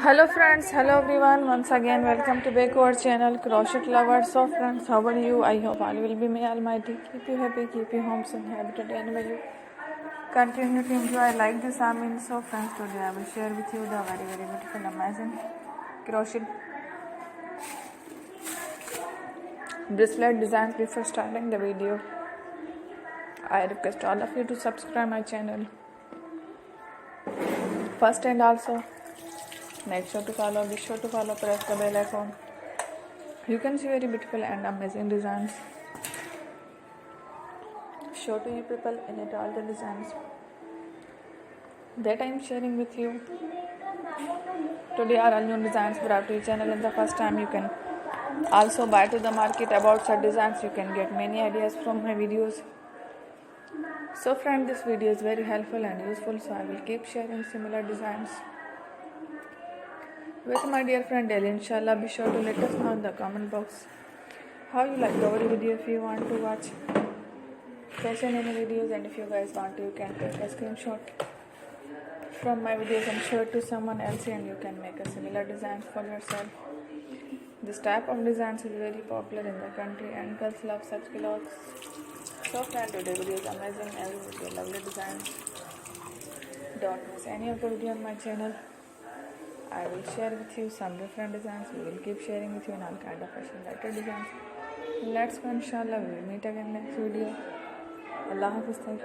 Hello friends, hello everyone. Once again, welcome to back to our channel Crochet Lovers. So friends, how are you? I hope all will be may Almighty keep you happy, keep you homes and habitat, and may you continue to enjoy like this. So friends, today I will share with you the very beautiful, amazing crochet bracelet designs. Before starting the video, I request all of you to subscribe my channel first, and also make sure to follow. Be sure to follow. Press the bell icon. You can see very beautiful and amazing designs. Show to you people in it all the designs that I am sharing with you. Today are all new designs brought to your channel, and the first time you can also buy to the market about such designs. You can get many ideas from my videos. So friend, this video is very helpful and useful, so I will keep sharing similar designs with my dear friend daily. Inshallah, be sure to let us know in the comment box how you like our video. If you want to watch fashion any videos, and if you guys want to, you can take a screenshot from my videos and show it to someone else, and you can make a similar design for yourself. This type of designs is very popular in the country and girls love such clothes. So friend, today's video is amazing, every video lovely designs. Don't miss any of the video on my channel. I will share with you some different designs. We will keep sharing with you in all kind of fashion related designs. Let's go, inshallah. We will meet again next video. Allah Hafiz.